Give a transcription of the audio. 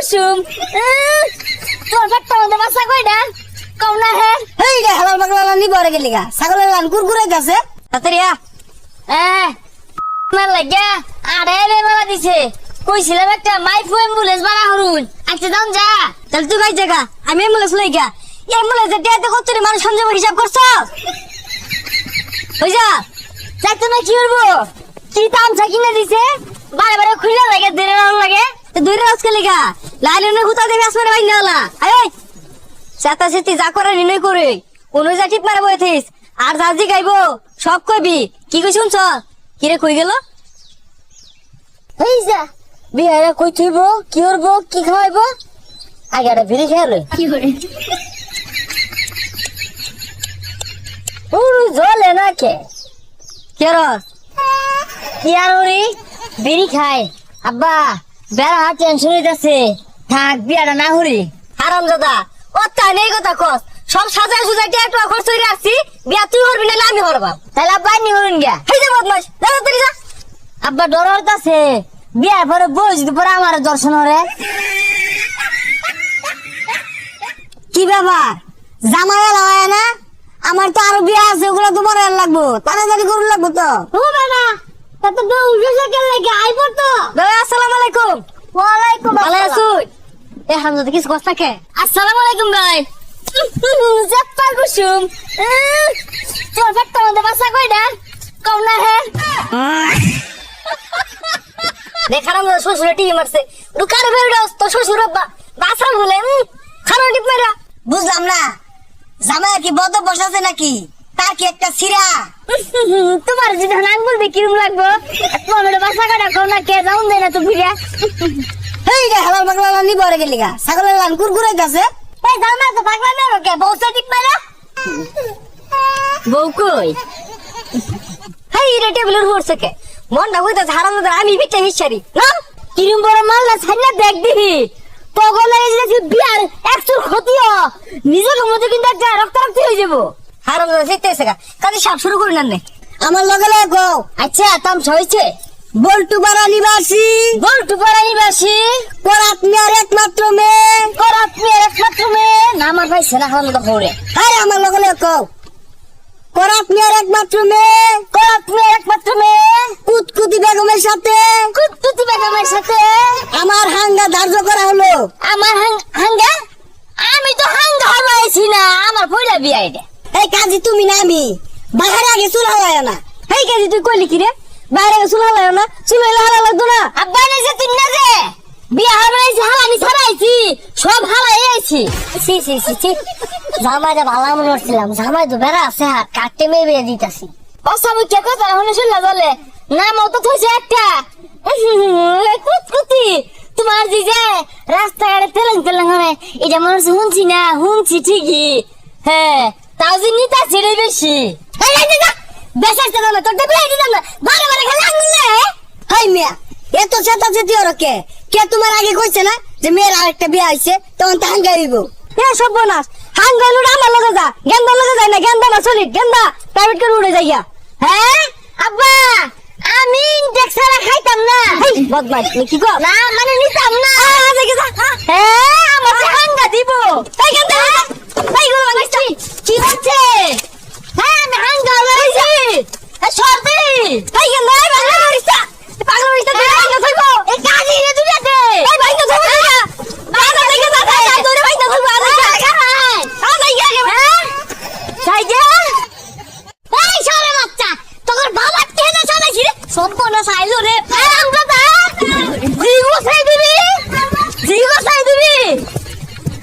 কুসুম তোর পেটটা মধ্যে বাচ্চা কয়টা কম না হে এই রে হালাল পাগলা নি বরে গেলি গা ছাগলের লান কুরকুরে গেছে তাড়াতাড়িয়া আমার লাগা আরে রে মারা দিছে কইছিলাম একটা মাইফু অ্যাম্বুলেন্স বানা হরুন আচ্ছা দাম যা তাহলে তুই গাই জায়গা আমি অ্যাম্বুলেন্স লই গা অ্যাম্বুলেন্সে টিয়াতে কত রে মানুষ সঞ্জয় হিসাব করছ ওই যা যাইতো না কি করবো কি তামছা কিনে দিছে বারে বারে খুলে লাগে দেরে না লাগে তো দুই রাজ কে লিগা লাইনে হুতা দেবে আসমানে ভাই নালা আয় চাতা সেতি যা করে নিনই করে কোন যা ঠিক মারা বইছিস আর জাজি গাইবো সব কইবি কি কই শুনছ কি রে কই গেল এই যা বিয়ারে কই থইব কি করবো কি খাওয়াইবো আগে একটা বিড়ি খেয়ালে কি করে উরু জলে না কে কেরস কি আর ওরি বিড়ি খায় আব্বা বেড়া টেনশন হইতাছে থাক বিয়াটা না হরি হারাম দাদা ও তা নেই কথা কস সব সাজায় সুজায় টিয়া খরচ হইরা আসছি বিয়া তুই করবি না আমি করবা তাহলে আব্বা নি হরুন গা এই যে বদমাস দাদা তুই যা আব্বা ডর হইতাছে বিয়ার পরে বই যদি পরে আমার দর্শন হরে কি ব্যাপার জামাই লাগায় না আমার তো আরো বিয়া আছে ওগুলো তো বড় লাগবো তাড়াতাড়ি করুন লাগবো তো ও বাবা তত তো উজে কেন লাগে আইবো তো দাদা আসসালামু আলাইকুম ওয়ালাইকুম ভালো আসসালাম আছো এ হামজা কিছু কষ্ট থাকে আসসালামু আলাইকুম ভাই জাপ্পা কুসুম তোর পেটটা মধ্যে বাচ্চা কয়টা কম না হে দেখারাম শ্বশুর টিভি মারছে দোকানে বেরো তো শ্বশুর বাসা বলে খানো টিপ মেরা বুঝলাম না জামাই কি বদ বসাছে নাকি তার কি একটা সিরা তোমার যদি নাক বলবে কিরম লাগবো তোমার মেয়ে বাচ্চা কয়টা কম না কে যাউন দেয় না তো বুঝা এই রে হালাল পাগলা নি বরে গেলি গা ছাগলের লান কুরকুরে গেছে এই জামা তো পাগলা মেরো কে বউসা টিপ মেরা বউ কই হেই রে টেবিলের পড়ছে কে মনটা কইতা হারাম দাদা আমি বিটা হিসারি না কিরম বড় মাল না ছাইনা দেখ দিবি পগলে এসে বিয়ার একচুর ক্ষতিও নিজের মধ্যে কিন্তু একটা রক্তারক্তি হয়ে যাবো হারাম দাদা জিতেছে গা কাজে সব শুরু করি না আমার লগে লাগো আচ্ছা তামসা হয়েছে বল্টু পাড়া নিবাসী বল্টু পাড়া নিবাসী করাত মিয়ার একমাত্র মেয়ে করাত মেয়ের একমাত্র মেয়ে না আমার ভাই সেনা খাওয়ানো তো হরে আরে আমার লগে লাগো করাত মিয়ার একমাত্র মেয়ে করাত মেয়ের একমাত্র মেয়ে কুতকুতি বেগমের সাথে কুতকুতি বেগমের সাথে আমার হাঙ্গা ধার্য করা হলো আমার হাঙ্গা আমি তো হাঙ্গা হবাইছি না আমার পয়লা বিয়াই দে এই কাজী তুমি না আমি বাহারে আগে চুল হালায় না এই কাজী তুই কইলি কি রে বাইরে চুল হালায় না চুল হালা লাগতো না আব্বা না যে তুই না যে বিয়া হবাইছি হালানি ছাড়াইছি সব হালাই আইছি সি সি সি সি জামাইটা ভালো মনে করছিলাম জামাই তো বেড়া আছে হাত কাটতে মেয়ে বিয়ে দিতেছি অসামুখ্য কথা হনে শুনলা বলে নাম তো থইছে একটা কুতকুতি তোমার যে রাস্তাঘাটে তেলেন তেলেন হবে এটা মনে হচ্ছে শুনছি ঠিকই হ্যাঁ তাও যে নিতা ছেড়ে বেশি বেসাইতে দাও না তোর বিয়ে দিতাম না বারে বারে খেলে আঙুলে হাই মিয়া এত চেতা চেতি ওর কে তোমার আগে কইছে না যে মেয়ের আরেকটা বিয়ে আইছে তখন তো হাঙ্গা হইব এ সব বনাস হাঙ্গা হইলো আমার লগে যা গেন্দা লগে যায় না গেন্দা না চলি গেন্দা প্রাইভেট করে উড়ে যাইয়া হ্যাঁ আব্বা আমি ইনটেক্স ছাড়া খাইতাম না বদমাইশ কি কর না মানে নিতাম না হ্যাঁ আমার হাঙ্গা দিব তাই গেন্দা তাই গুলো বানাইছি কি হচ্ছে হ্যাঁ আমি হাঙ্গা লইছি সরতে তাই গেন্দা পাগলা মরিসা তুই হাঙ্গা থাকবো এই কাজি রে তুই দে এই ভাই তো থাকবো না বাবা দেখে না তাই তোরে ভাই তো থাকবো আজ আজ আগে হ্যাঁ সাইজা এই সরে বাচ্চা তোর বাবা কেন চলেছি রে সম্পূর্ণ সাইলো রে